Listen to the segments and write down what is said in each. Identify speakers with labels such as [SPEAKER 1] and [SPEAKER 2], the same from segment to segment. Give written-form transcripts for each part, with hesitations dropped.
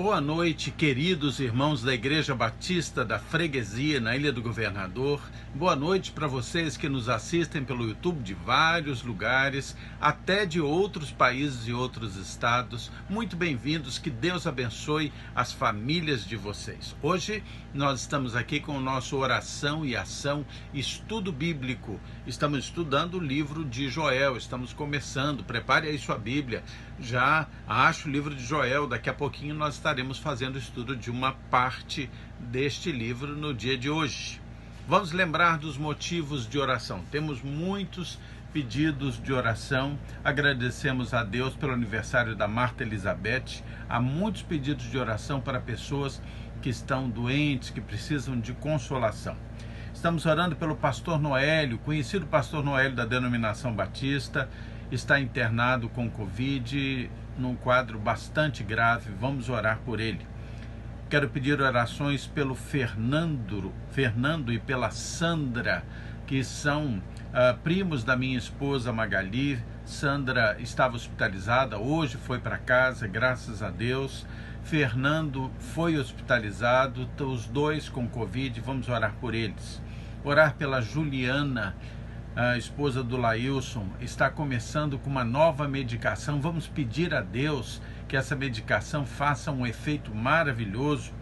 [SPEAKER 1] Boa noite, queridos irmãos da Igreja Batista da Freguesia, na Ilha do Governador. Boa noite para vocês que nos assistem pelo YouTube de vários lugares, até de outros países e outros estados. Muito bem-vindos, que Deus abençoe as famílias de vocês. Hoje nós estamos aqui com o nosso Oração e Ação Estudo Bíblico. Estamos estudando o livro de Joel, estamos começando. Prepare aí sua Bíblia. Já acho o livro de Joel, daqui a pouquinho nós estaremos fazendo o estudo de uma parte deste livro no dia de hoje. Vamos lembrar dos motivos de oração. Temos muitos pedidos de oração. Agradecemos a Deus pelo aniversário da Marta Elizabeth. Há muitos pedidos de oração para pessoas que estão doentes, que precisam de consolação. Estamos orando pelo pastor Noélio, conhecido pastor Noélio da Denominação Batista. Está internado com Covid, num quadro bastante grave. Vamos orar por ele. Quero pedir orações pelo Fernando e pela Sandra, que são primos da minha esposa Magali. Sandra estava hospitalizada, hoje foi para casa, graças a Deus. Fernando foi hospitalizado, os dois com Covid. Vamos orar por eles. Orar pela Juliana, a esposa do Lailson, está começando com uma nova medicação. Vamos pedir a Deus que essa medicação faça um efeito maravilhoso.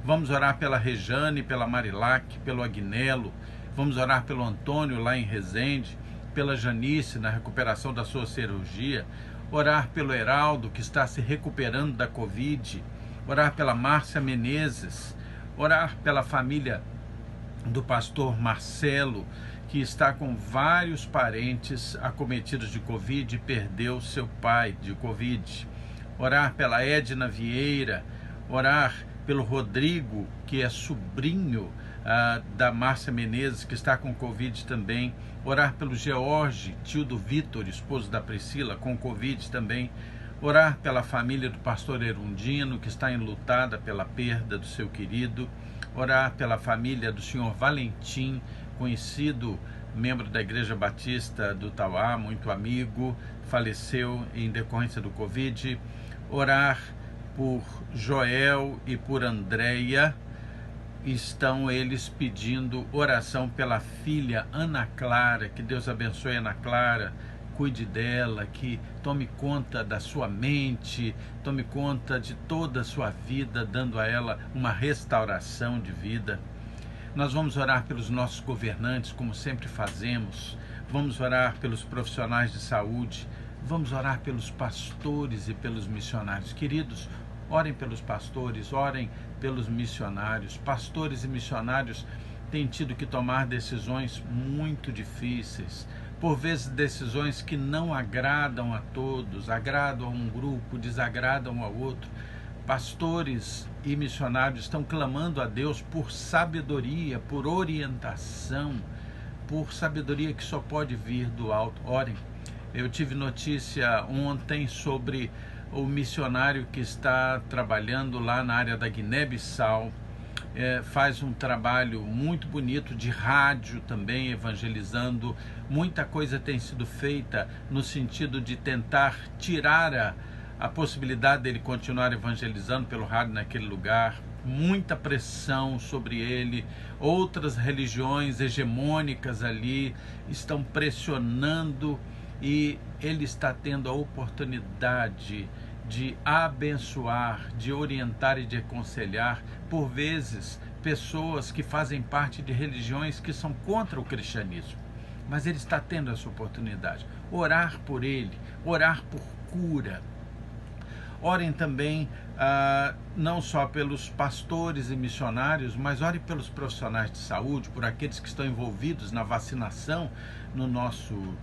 [SPEAKER 1] Vamos orar pela Rejane, pela Marilac, pelo Agnello. Vamos orar pelo Antônio lá em Resende, pela Janice na recuperação da sua cirurgia. Orar pelo Heraldo, que está se recuperando da Covid. Orar pela Márcia Menezes. Orar pela família do pastor Marcelo, que está com vários parentes acometidos de Covid e perdeu seu pai de Covid. Orar pela Edna Vieira, orar pelo Rodrigo, que é sobrinho da Márcia Menezes, que está com Covid também. Orar pelo George, tio do Vitor, esposo da Priscila, com Covid também. Orar pela família do pastor Erundino, que está enlutada pela perda do seu querido. Orar pela família do senhor Valentim, conhecido membro da Igreja Batista do Tauá, muito amigo, faleceu em decorrência do Covid. Orar por Joel e por Andréia. Estão eles pedindo oração pela filha Ana Clara, que Deus abençoe Ana Clara, cuide dela, que tome conta da sua mente, tome conta de toda a sua vida, dando a ela uma restauração de vida. Nós vamos orar pelos nossos governantes, como sempre fazemos. Vamos orar pelos profissionais de saúde. Vamos orar pelos pastores e pelos missionários. Queridos, orem pelos pastores, orem pelos missionários. Pastores e missionários têm tido que tomar decisões muito difíceis. Por vezes decisões que não agradam a todos, agradam a um grupo, desagradam ao outro. Pastores e missionários estão clamando a Deus por sabedoria, por orientação, por sabedoria que só pode vir do alto. Orem. Eu tive notícia ontem sobre o missionário que está trabalhando lá na área da Guiné-Bissau. Faz um trabalho muito bonito de rádio também, evangelizando. Muita coisa tem sido feita no sentido de tentar tirar a possibilidade dele continuar evangelizando pelo rádio naquele lugar. Muita pressão sobre ele. Outras religiões hegemônicas ali estão pressionando e ele está tendo a oportunidade de abençoar, de orientar e de aconselhar, por vezes, pessoas que fazem parte de religiões que são contra o cristianismo. Mas ele está tendo essa oportunidade. Orar por ele, orar por cura. Orem também não só pelos pastores e missionários, mas orem pelos profissionais de saúde, por aqueles que estão envolvidos na vacinação no nosso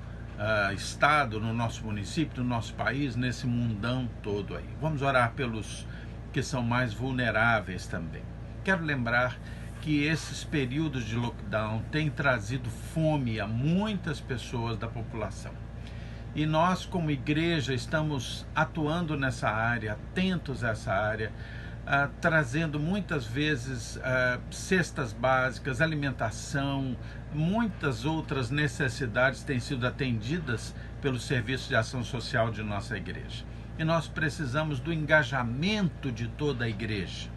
[SPEAKER 1] estado, no nosso município, no nosso país, nesse mundão todo aí. Vamos orar pelos que são mais vulneráveis também. Quero lembrar que esses períodos de lockdown têm trazido fome a muitas pessoas da população. E nós, como igreja, estamos atuando nessa área, atentos a essa área, trazendo muitas vezes cestas básicas, alimentação, muitas outras necessidades têm sido atendidas pelo Serviço de Ação Social de nossa igreja. e nós precisamos do engajamento de toda a igreja.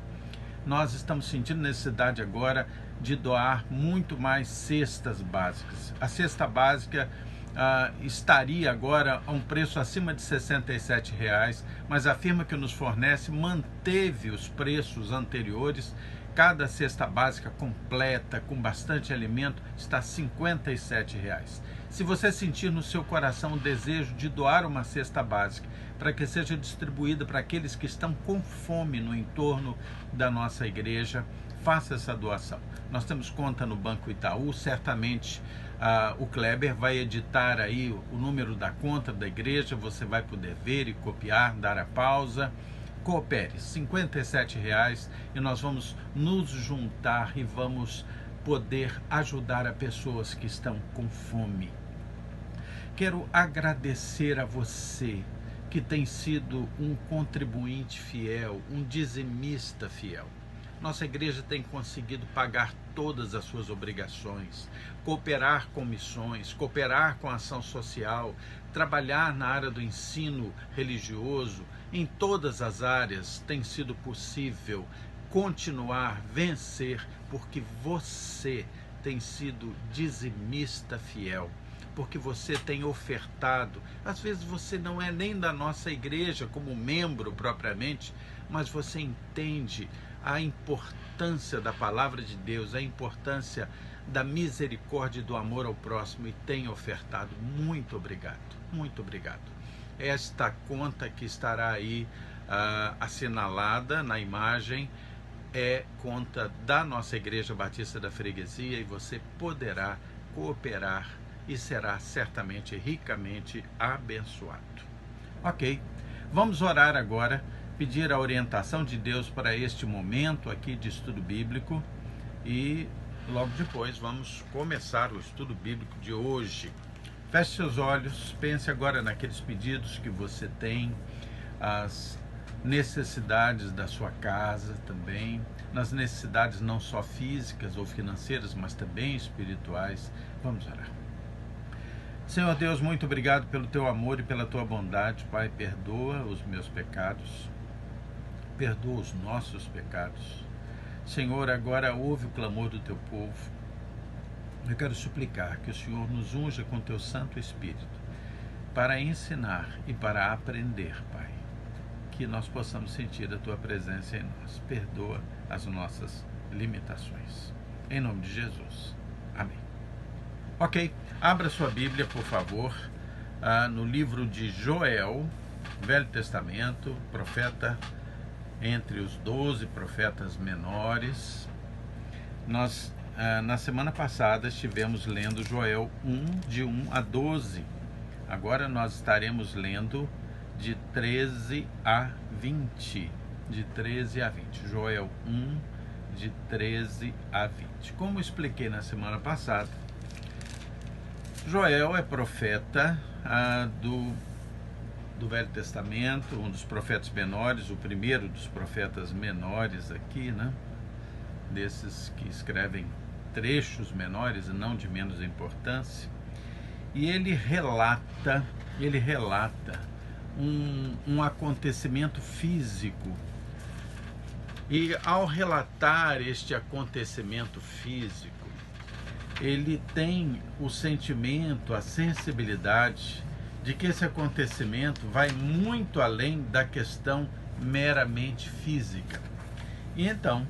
[SPEAKER 1] Nós estamos sentindo necessidade agora de doar muito mais cestas básicas. A cesta básica estaria agora a um preço acima de R$ 67, mas a firma que nos fornece manteve os preços anteriores. Cada cesta básica completa, com bastante alimento, está R$ 57. Se você sentir no seu coração o desejo de doar uma cesta básica para que seja distribuída para aqueles que estão com fome no entorno da nossa igreja, faça essa doação. Nós temos conta no Banco Itaú, certamente o Kleber vai editar aí o número da conta da igreja, você vai poder ver e copiar, dar a pausa. Coopere, R$ 57, e nós vamos nos juntar e vamos poder ajudar a pessoas que estão com fome. Quero agradecer a você que tem sido um contribuinte fiel, um dizimista fiel. Nossa igreja tem conseguido pagar todas as suas obrigações, cooperar com missões, cooperar com a ação social, trabalhar na área do ensino religioso. Em todas as áreas tem sido possível continuar, vencer, porque você tem sido dizimista fiel, porque você tem ofertado. Às vezes você não é nem da nossa igreja como membro propriamente, mas você entende a importância da palavra de Deus, a importância da misericórdia e do amor ao próximo, e tem ofertado. Muito obrigado, muito obrigado. Esta conta que estará aí assinalada na imagem é conta da nossa Igreja Batista da Freguesia, e você poderá cooperar e será certamente ricamente abençoado. Ok, vamos orar agora, pedir a orientação de Deus para este momento aqui de estudo bíblico, e logo depois vamos começar o estudo bíblico de hoje. Feche seus olhos, pense agora naqueles pedidos que você tem, as necessidades da sua casa também, nas necessidades não só físicas ou financeiras, mas também espirituais. Vamos orar. Senhor Deus, muito obrigado pelo teu amor e pela tua bondade. Pai, perdoa os meus pecados, perdoa os nossos pecados. Senhor, agora ouve o clamor do teu povo. Eu quero suplicar que o Senhor nos unja com teu Santo Espírito para ensinar e para aprender, Pai. Que nós possamos sentir a tua presença em nós. Perdoa as nossas limitações. Em nome de Jesus. Amém. Ok, abra sua Bíblia, por favor, no livro de Joel, Velho Testamento, profeta entre os 12 profetas menores. Nós, na semana passada, estivemos lendo Joel 1, de 1 a 12. Agora nós estaremos lendo de 13 a 20. De 13 a 20. Joel 1, de 13 a 20. Como expliquei na semana passada, Joel é profeta do Velho Testamento, um dos profetas menores, o primeiro dos profetas menores aqui, né? Desses que escrevem trechos menores e não de menos importância. E ele relata um acontecimento físico. E ao relatar este acontecimento físico, ele tem o sentimento, a sensibilidade de que esse acontecimento vai muito além da questão meramente física. E então,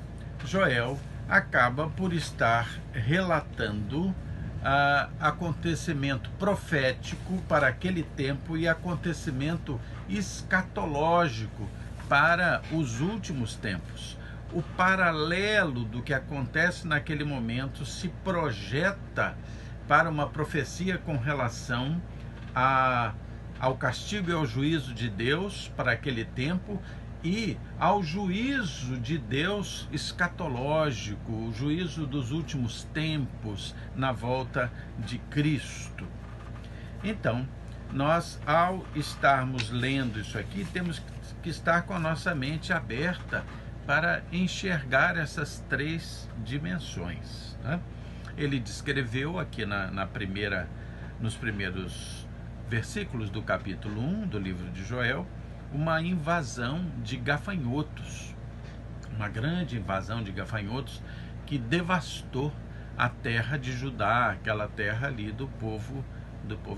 [SPEAKER 1] Joel acaba por estar relatando acontecimento profético para aquele tempo e acontecimento escatológico para os últimos tempos. O paralelo do que acontece naquele momento se projeta para uma profecia com relação ao castigo e ao juízo de Deus para aquele tempo, e ao juízo de Deus escatológico, o juízo dos últimos tempos na volta de Cristo. Então, nós, ao estarmos lendo isso aqui, temos que estar com a nossa mente aberta para enxergar essas três dimensões, né? Ele descreveu aqui nos primeiros versículos do capítulo 1 do livro de Joel, uma invasão de gafanhotos, uma grande invasão de gafanhotos que devastou a terra de Judá, aquela terra ali do povo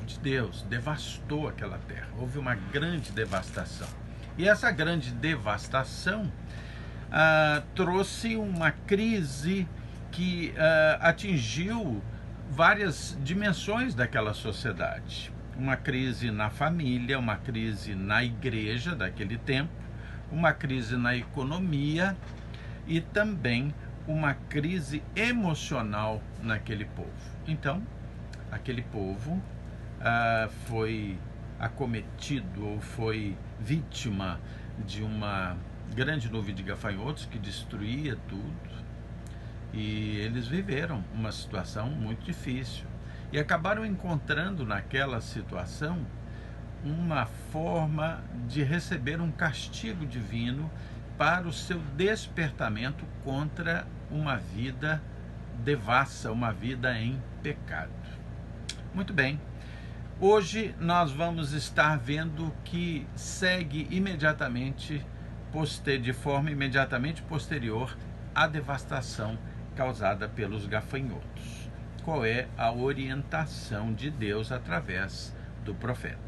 [SPEAKER 1] de Deus, devastou aquela terra. Houve uma grande devastação. E essa grande devastação trouxe uma crise que atingiu várias dimensões daquela sociedade. Uma crise na família, uma crise na igreja daquele tempo, uma crise na economia e também uma crise emocional naquele povo. Então, aquele povo foi acometido ou foi vítima de uma grande nuvem de gafanhotos que destruía tudo, e eles viveram uma situação muito difícil e acabaram encontrando naquela situação uma forma de receber um castigo divino para o seu despertamento contra uma vida devassa, uma vida em pecado. Muito bem, hoje nós vamos estar vendo o que segue imediatamente, de forma imediatamente posterior à devastação causada pelos gafanhotos. Qual é a orientação de Deus através do profeta?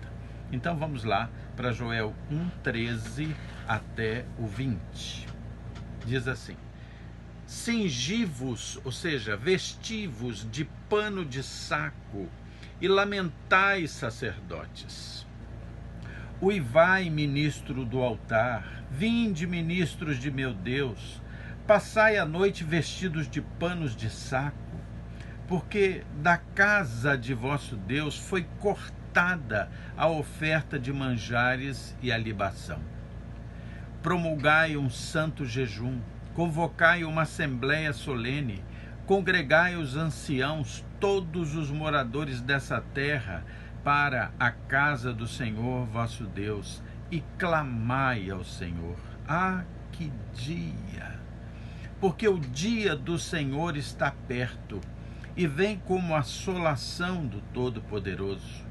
[SPEAKER 1] Então vamos lá para Joel 1:13 até o 20. Diz assim: cingi-vos, ou seja, vestivos de pano de saco, e lamentai, sacerdotes. Uivai, ministro do altar, vinde, ministros de meu Deus, passai a noite vestidos de panos de saco, porque da casa de vosso Deus foi cortada a oferta de manjares e a libação. Promulgai um santo jejum, convocai uma assembleia solene, congregai os anciãos, todos os moradores dessa terra, para a casa do Senhor vosso Deus, e clamai ao Senhor. Ah, que dia! Porque o dia do Senhor está perto, e vem como assolação do Todo-Poderoso.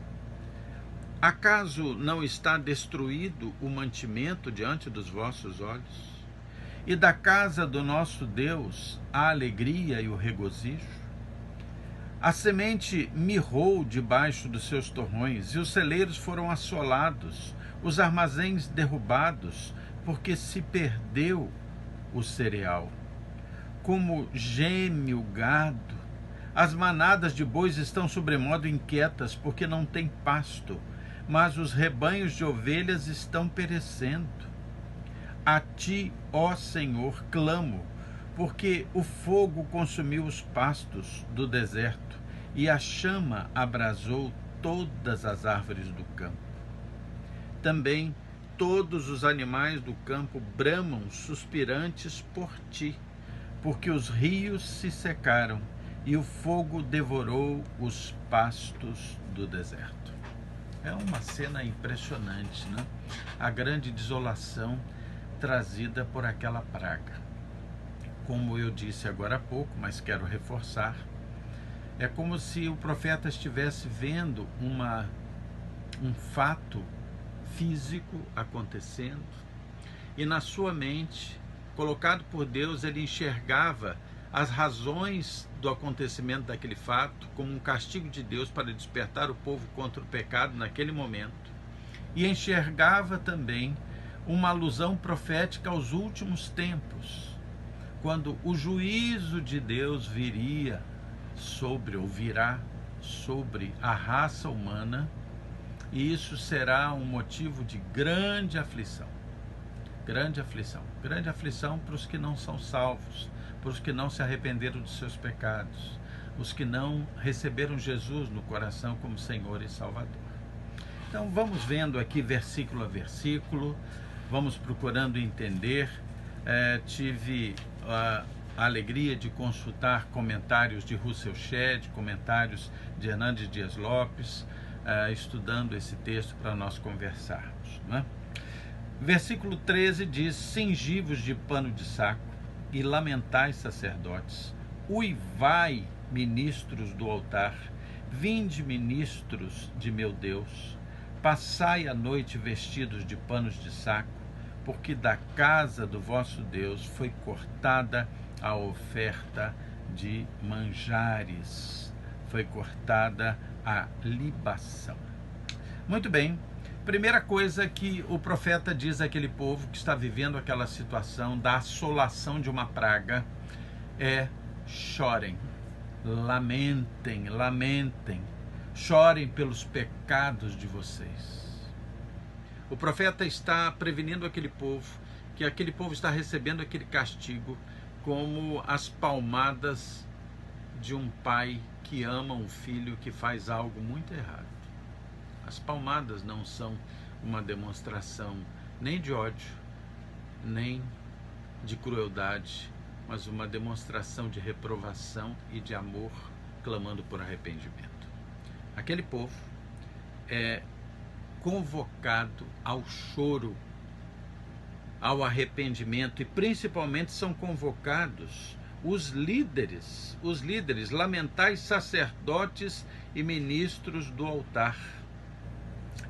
[SPEAKER 1] Acaso não está destruído o mantimento diante dos vossos olhos? E da casa do nosso Deus a alegria e o regozijo? A semente mirrou debaixo dos seus torrões, e os celeiros foram assolados, os armazéns derrubados, porque se perdeu o cereal. Como geme o gado, as manadas de bois estão sobremodo inquietas, porque não têm pasto, mas os rebanhos de ovelhas estão perecendo. A ti, ó Senhor, clamo, porque o fogo consumiu os pastos do deserto, e a chama abrasou todas as árvores do campo. Também todos os animais do campo bramam suspirantes por ti, porque os rios se secaram, e o fogo devorou os pastos do deserto. É uma cena impressionante, né? A grande desolação trazida por aquela praga. Como eu disse agora há pouco, mas quero reforçar, é como se o profeta estivesse vendo um fato físico acontecendo, e na sua mente, colocado por Deus, ele enxergava as razões do acontecimento daquele fato como um castigo de Deus para despertar o povo contra o pecado naquele momento, e enxergava também uma alusão profética aos últimos tempos, quando o juízo de Deus virá sobre a raça humana, e isso será um motivo de grande aflição para os que não são salvos, para os que não se arrependeram dos seus pecados, os que não receberam Jesus no coração como Senhor e Salvador. Então vamos vendo aqui versículo a versículo, vamos procurando entender. Tive a alegria de consultar comentários de Russell Shedd, comentários de Hernandes Dias Lopes, estudando esse texto para nós conversarmos, né? Versículo 13 diz: cingi-vos de pano de saco e lamentai, sacerdotes, uivai, ministros do altar, vinde, ministros de meu Deus, Passai a noite vestidos de panos de saco, porque da casa do vosso Deus foi cortada a oferta de manjares, foi cortada a libação. Muito bem, primeira coisa que o profeta diz àquele povo que está vivendo aquela situação da assolação de uma praga é: chorem, lamentem, lamentem, chorem pelos pecados de vocês. O profeta está prevenindo aquele povo que aquele povo está recebendo aquele castigo como as palmadas de um pai que ama um filho que faz algo muito errado. As palmadas não são uma demonstração nem de ódio, nem de crueldade, mas uma demonstração de reprovação e de amor, clamando por arrependimento. Aquele povo é convocado ao choro, ao arrependimento, e principalmente são convocados os líderes, lamentais sacerdotes e ministros do altar.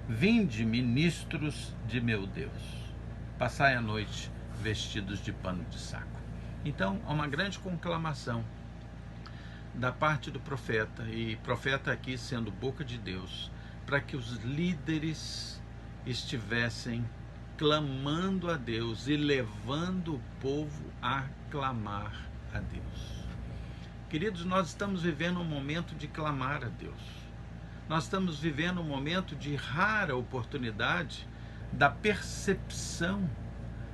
[SPEAKER 1] Vinde, ministros de meu Deus, passai a noite vestidos de pano de saco. Então, há uma grande conclamação da parte do profeta, e profeta aqui sendo boca de Deus, para que os líderes estivessem clamando a Deus e levando o povo a clamar a Deus. Queridos, nós estamos vivendo um momento de clamar a Deus. Nós estamos vivendo um momento de rara oportunidade da percepção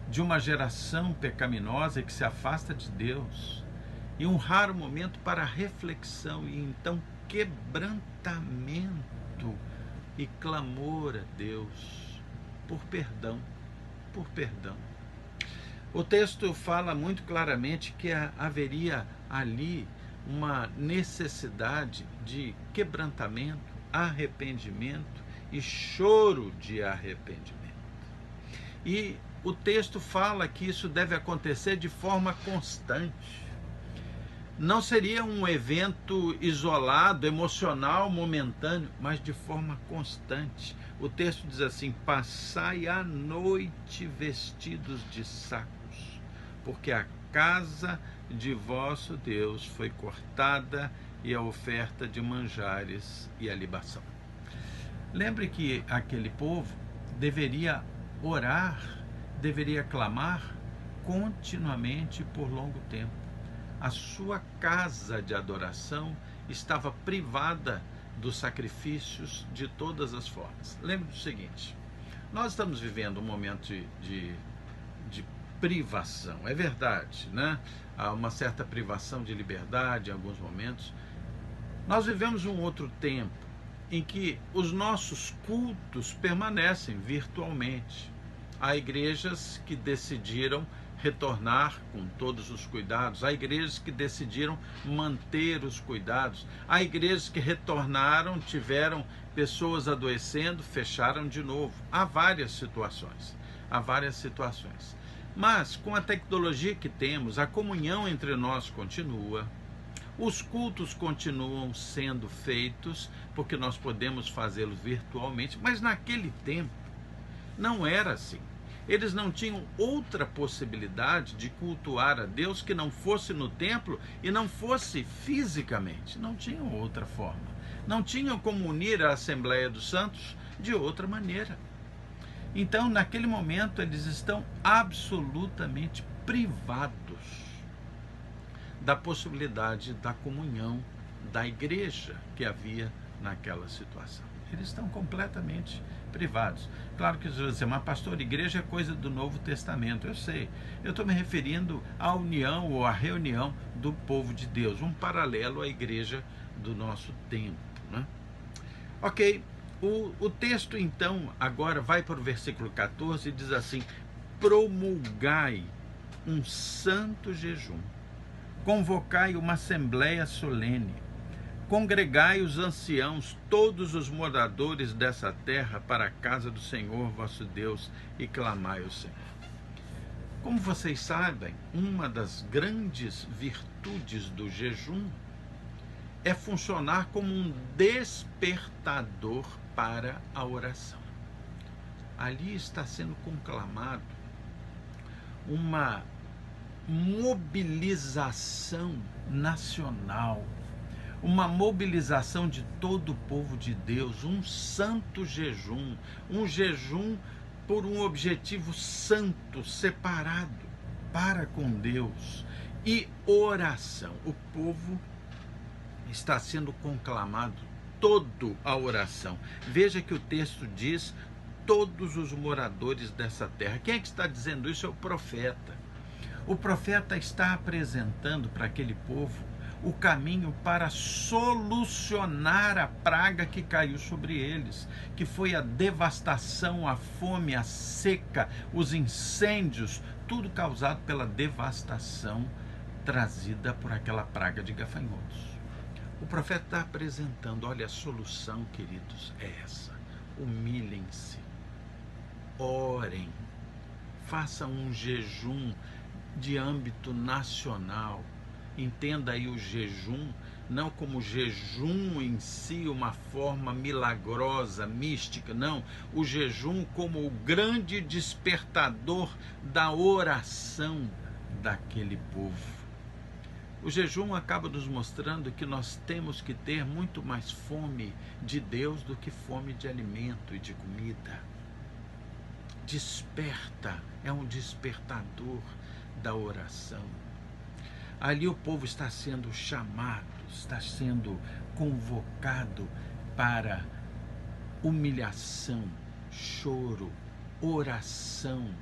[SPEAKER 1] de uma geração pecaminosa que se afasta de Deus, e um raro momento para reflexão e então quebrantamento e clamor a Deus por perdão, por perdão. O texto fala muito claramente que haveria ali uma necessidade de quebrantamento, arrependimento e choro de arrependimento. E o texto fala que isso deve acontecer de forma constante. Não seria um evento isolado, emocional, momentâneo, mas de forma constante. O texto diz assim: passai a noite vestidos de sacos, porque a casa de vosso Deus foi cortada e a oferta de manjares e a libação. Lembre que aquele povo deveria orar, deveria clamar continuamente por longo tempo. A sua casa de adoração estava privada dos sacrifícios de todas as formas. Lembre do seguinte: nós estamos vivendo um momento de privação, é verdade, né? Há uma certa privação de liberdade em alguns momentos. Nós vivemos um outro tempo em que os nossos cultos permanecem virtualmente. Há igrejas que decidiram retornar com todos os cuidados, há igrejas que decidiram manter os cuidados, há igrejas que retornaram, tiveram pessoas adoecendo, fecharam de novo. Há várias situações, mas com a tecnologia que temos, a comunhão entre nós continua, os cultos continuam sendo feitos, porque nós podemos fazê-los virtualmente, mas naquele tempo não era assim. Eles não tinham outra possibilidade de cultuar a Deus que não fosse no templo e não fosse fisicamente. Não tinham outra forma. Não tinham como unir a Assembleia dos Santos de outra maneira. Então, naquele momento, eles estão absolutamente privados da possibilidade da comunhão da igreja que havia naquela situação. Eles estão completamente privados. Claro que você vai dizer: mas pastor, igreja é coisa do Novo Testamento. Eu sei, eu estou me referindo à união ou à reunião do povo de Deus, um paralelo à igreja do nosso tempo, né? Ok, o texto então agora vai para o versículo 14 e diz assim: promulgai um santo jejum, convocai uma assembleia solene, congregai os anciãos, todos os moradores dessa terra, para a casa do Senhor vosso Deus, e clamai ao Senhor. Como vocês sabem, uma das grandes virtudes do jejum é funcionar como um despertador para a oração. ali está sendo conclamado uma mobilização nacional, uma mobilização de todo o povo de Deus, um santo jejum, um jejum por um objetivo santo, separado para com Deus, e oração. O povo está sendo conclamado todo a oração. Veja que o texto diz: todos os moradores dessa terra. Quem é que está dizendo isso? É o profeta. O profeta está apresentando para aquele povo o caminho para solucionar a praga que caiu sobre eles, que foi a devastação, a fome, a seca, os incêndios, tudo causado pela devastação trazida por aquela praga de gafanhotos. O profeta está apresentando: olha, a solução, queridos, é essa. Humilhem-se, orem, façam um jejum de âmbito nacional. Entenda aí o jejum não como jejum em si, uma forma milagrosa, mística, não. O jejum como o grande despertador da oração daquele povo. O jejum acaba nos mostrando que nós temos que ter muito mais fome de Deus do que fome de alimento e de comida. Desperta, é um despertador da oração. Ali o povo está sendo chamado, está sendo convocado para humilhação, choro, oração,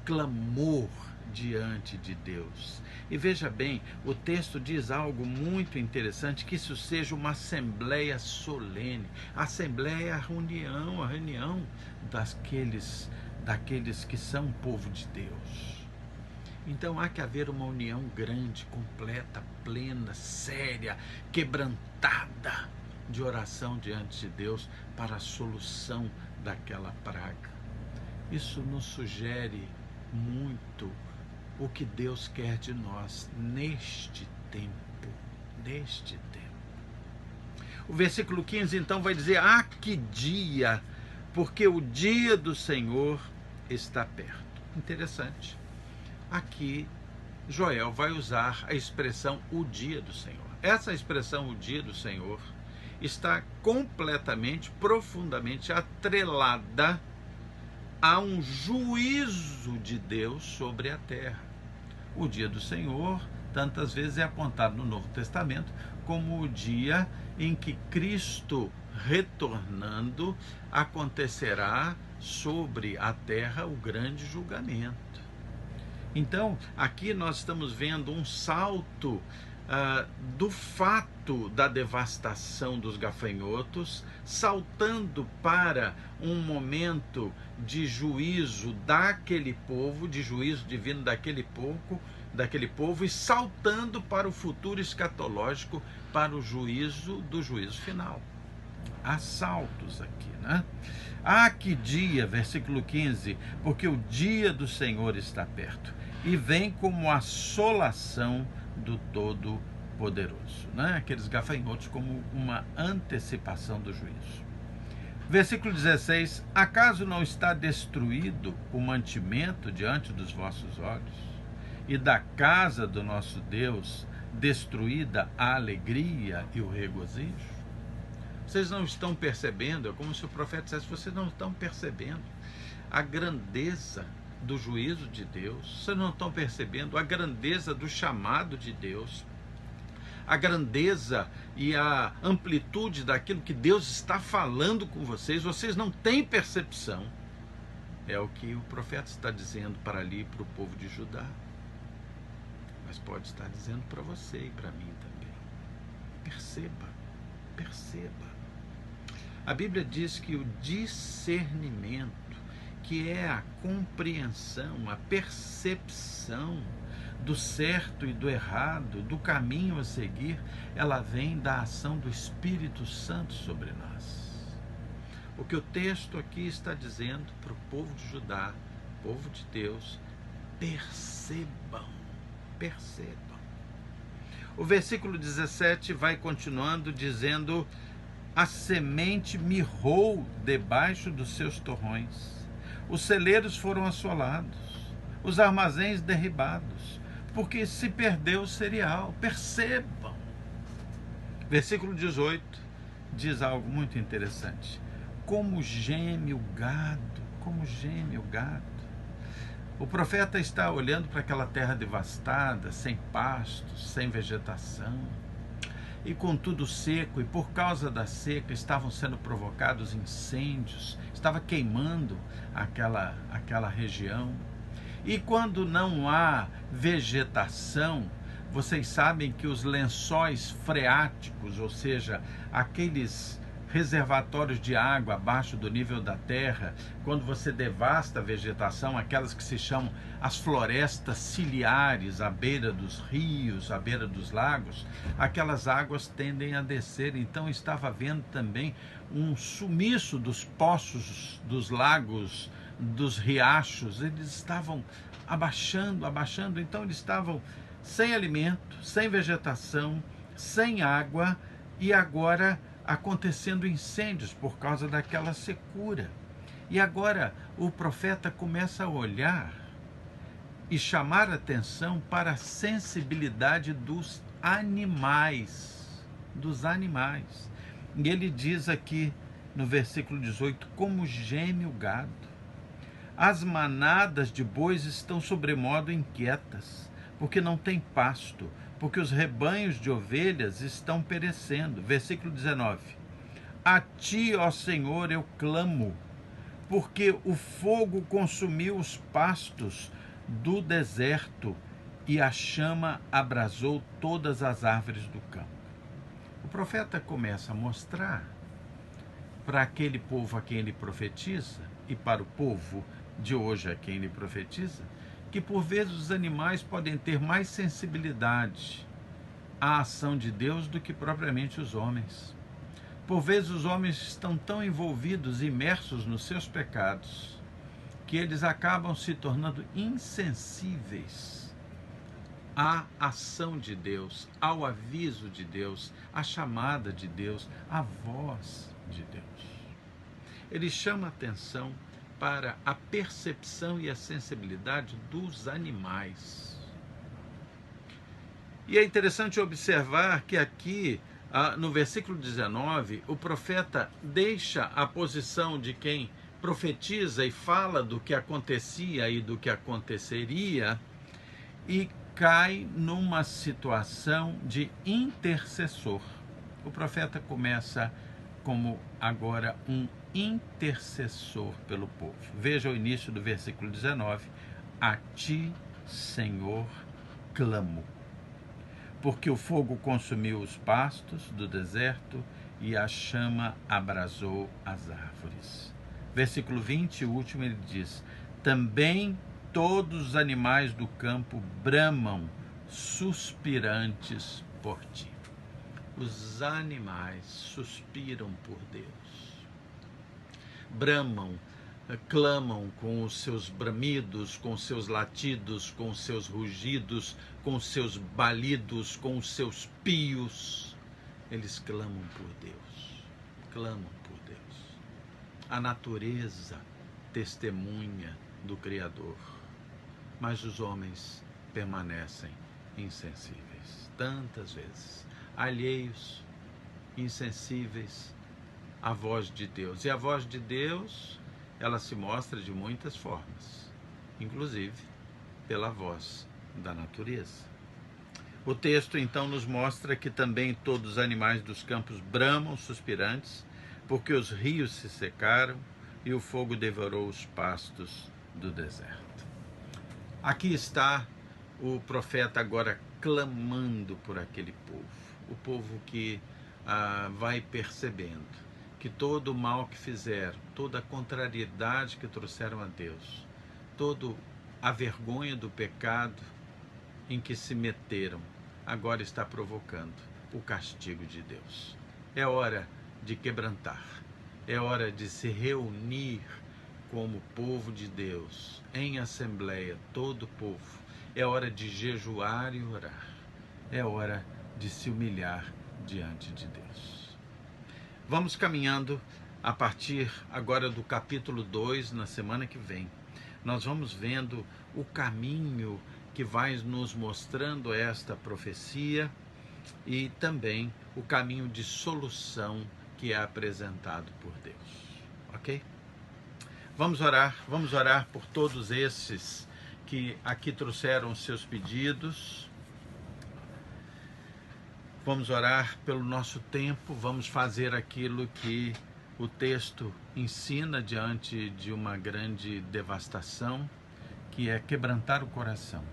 [SPEAKER 1] clamor diante de Deus. E veja bem, o texto diz algo muito interessante: que isso seja uma assembleia solene. A assembleia é a reunião daqueles que são povo de Deus. Então há que haver uma união grande, completa, plena, séria, quebrantada de oração diante de Deus para a solução daquela praga. Isso nos sugere muito o que Deus quer de nós neste tempo. O versículo 15 então vai dizer: ah, que dia, porque o dia do Senhor está perto. Interessante. Aqui Joel vai usar a expressão o dia do Senhor. Essa expressão o dia do Senhor está completamente, profundamente atrelada a um juízo de Deus sobre a terra. O dia do Senhor tantas vezes é apontado no Novo Testamento como o dia em que Cristo, retornando, acontecerá sobre a terra o grande julgamento. Então, aqui nós estamos vendo um salto do fato da devastação dos gafanhotos, saltando para um momento de juízo daquele povo, de juízo divino daquele povo, e saltando para o futuro escatológico, para o juízo do juízo final. Há saltos aqui, né? Ah, que dia, versículo 15, porque o dia do Senhor está perto, e vem como assolação do Todo-Poderoso, né? Aqueles gafanhotos como uma antecipação do juízo. Versículo 16, acaso não está destruído o mantimento diante dos vossos olhos, e da casa do nosso Deus destruída a alegria e o regozijo? Vocês não estão percebendo? É como se o profeta dissesse: vocês não estão percebendo a grandeza do juízo de Deus, vocês não estão percebendo a grandeza do chamado de Deus, a grandeza e a amplitude daquilo que Deus está falando com vocês. Vocês não têm percepção. É o que o profeta está dizendo para ali, para o povo de Judá, mas pode estar dizendo para você e para mim também. Perceba. A Bíblia diz que o discernimento, que é a compreensão, a percepção do certo e do errado, do caminho a seguir, ela vem da ação do Espírito Santo sobre nós. O que o texto aqui está dizendo para o povo de Judá, povo de Deus: percebam. O versículo 17 vai continuando dizendo: a semente mirrou debaixo dos seus torrões, os celeiros foram assolados, os armazéns derribados, porque se perdeu o cereal. Percebam. Versículo 18 diz algo muito interessante. Como geme o gado, como geme o gado. O profeta está olhando para aquela terra devastada, sem pastos, sem vegetação, e com tudo seco, e por causa da seca estavam sendo provocados incêndios, estava queimando aquela região. E quando não há vegetação, vocês sabem que os lençóis freáticos, ou seja, aqueles reservatórios de água abaixo do nível da terra, quando você devasta a vegetação, aquelas que se chamam as florestas ciliares, à beira dos rios, à beira dos lagos, aquelas águas tendem a descer. Então estava havendo também um sumiço dos poços, dos lagos, dos riachos. Eles estavam abaixando, então eles estavam sem alimento, sem vegetação, sem água, e agora acontecendo incêndios por causa daquela secura. E agora o profeta começa a olhar e chamar atenção para a sensibilidade dos animais. E ele diz aqui no versículo 18, como geme o gado. As manadas de bois estão sobremodo inquietas, porque não tem pasto, porque os rebanhos de ovelhas estão perecendo. Versículo 19. A ti, ó Senhor, eu clamo, porque o fogo consumiu os pastos do deserto e a chama abrasou todas as árvores do campo. O profeta começa a mostrar para aquele povo a quem ele profetiza e para o povo de hoje a quem ele profetiza, que por vezes os animais podem ter mais sensibilidade à ação de Deus do que propriamente os homens. Por vezes os homens estão tão envolvidos, imersos nos seus pecados, que eles acabam se tornando insensíveis à ação de Deus, ao aviso de Deus, à chamada de Deus, à voz de Deus. Ele chama atenção para a percepção e a sensibilidade dos animais. E é interessante observar que aqui, no versículo 19, o profeta deixa a posição de quem profetiza e fala do que acontecia e do que aconteceria e cai numa situação de intercessor. O profeta começa como agora um intercessor pelo povo. Veja o início do versículo 19. A ti, Senhor, clamo, porque o fogo consumiu os pastos do deserto e a chama abrasou as árvores. Versículo 20, o último, ele diz: também todos os animais do campo bramam, suspirantes por ti. Os animais suspiram por Deus. Bramam, clamam com os seus bramidos, com os seus latidos, com os seus rugidos, com os seus balidos, com os seus pios. Eles clamam por Deus. Clamam por Deus. A natureza testemunha do Criador, mas os homens permanecem insensíveis, tantas vezes, alheios, insensíveis à voz de Deus. E a voz de Deus, ela se mostra de muitas formas, inclusive pela voz da natureza. O texto então nos mostra que também todos os animais dos campos bramam suspirantes, porque os rios se secaram e o fogo devorou os pastos do deserto. Aqui está o profeta agora clamando por aquele povo, o povo que vai percebendo que todo o mal que fizeram, toda a contrariedade que trouxeram a Deus, toda a vergonha do pecado em que se meteram, agora está provocando o castigo de Deus. É hora de quebrantar, é hora de se reunir como povo de Deus, em assembleia, todo o povo. É hora de jejuar e orar, é hora de se humilhar diante de Deus. Vamos caminhando a partir agora do capítulo 2, na semana que vem, nós vamos vendo o caminho que vai nos mostrando esta profecia e também o caminho de solução que é apresentado por Deus. Ok? Vamos orar por todos esses que aqui trouxeram os seus pedidos. Vamos orar pelo nosso tempo, vamos fazer aquilo que o texto ensina diante de uma grande devastação, que é quebrantar o coração,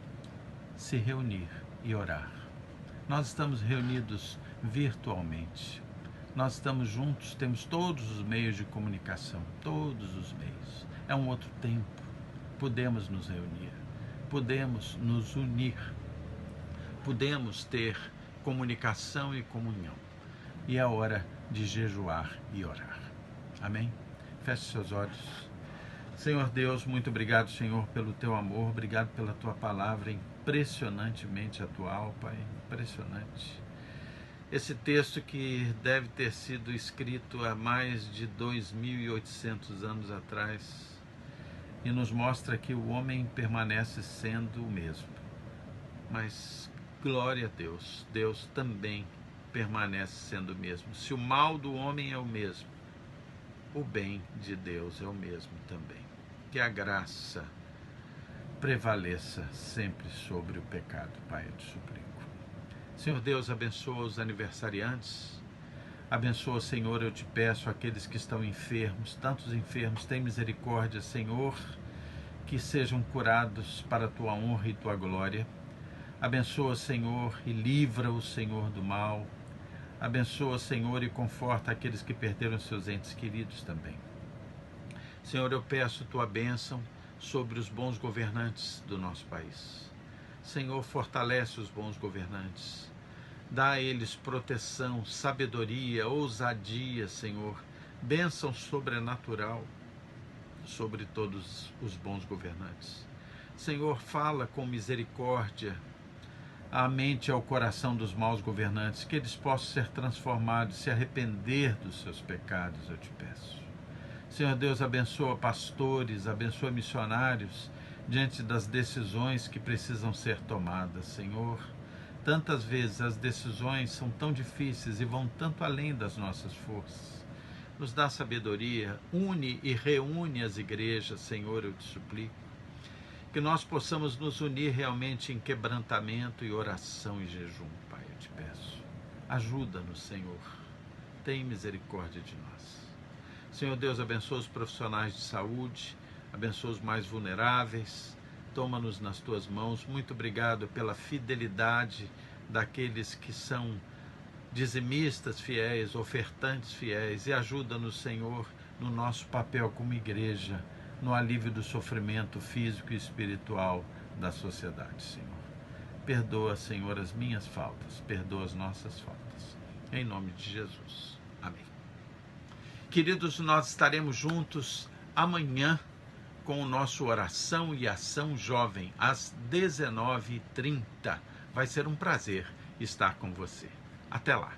[SPEAKER 1] se reunir e orar. Nós estamos reunidos virtualmente, nós estamos juntos, temos todos os meios de comunicação, todos os meios. É um outro tempo, podemos nos reunir, podemos nos unir, podemos ter comunicação e comunhão. E é hora de jejuar e orar. Amém? Feche seus olhos. Senhor Deus, muito obrigado, Senhor, pelo teu amor, obrigado pela tua palavra impressionantemente atual, Pai, impressionante. Esse texto que deve ter sido escrito há mais de 2.800 anos atrás e nos mostra que o homem permanece sendo o mesmo. Mas glória a Deus, Deus também permanece sendo o mesmo. Se o mal do homem é o mesmo, o bem de Deus é o mesmo também. Que a graça prevaleça sempre sobre o pecado, Pai, eu te suplico. Senhor Deus, abençoa os aniversariantes, abençoa, Senhor, eu te peço, aqueles que estão enfermos, tantos enfermos, tem misericórdia, Senhor, que sejam curados para a tua honra e tua glória. Abençoa, Senhor, e livra-o, Senhor, do mal. Abençoa, Senhor, e conforta aqueles que perderam seus entes queridos também. Senhor, eu peço tua bênção sobre os bons governantes do nosso país. Senhor, fortalece os bons governantes. Dá a eles proteção, sabedoria, ousadia, Senhor. Bênção sobrenatural sobre todos os bons governantes. Senhor, fala com misericórdia à mente e ao coração dos maus governantes, que eles possam ser transformados, se arrepender dos seus pecados, eu te peço. Senhor Deus, abençoa pastores, abençoa missionários diante das decisões que precisam ser tomadas, Senhor. Tantas vezes as decisões são tão difíceis e vão tanto além das nossas forças. Nos dá sabedoria, une e reúne as igrejas, Senhor, eu te suplico. Que nós possamos nos unir realmente em quebrantamento e oração e jejum, Pai, eu te peço. Ajuda-nos, Senhor. Tem misericórdia de nós. Senhor Deus, abençoa os profissionais de saúde, abençoa os mais vulneráveis, toma-nos nas tuas mãos. Muito obrigado pela fidelidade daqueles que são dizimistas fiéis, ofertantes fiéis, e ajuda-nos, Senhor, no nosso papel como igreja, no alívio do sofrimento físico e espiritual da sociedade, Senhor. Perdoa, Senhor, as minhas faltas, perdoa as nossas faltas. Em nome de Jesus. Amém. Queridos, nós estaremos juntos amanhã com o nosso Oração e Ação Jovem, às 19h30. Vai ser um prazer estar com você. Até lá.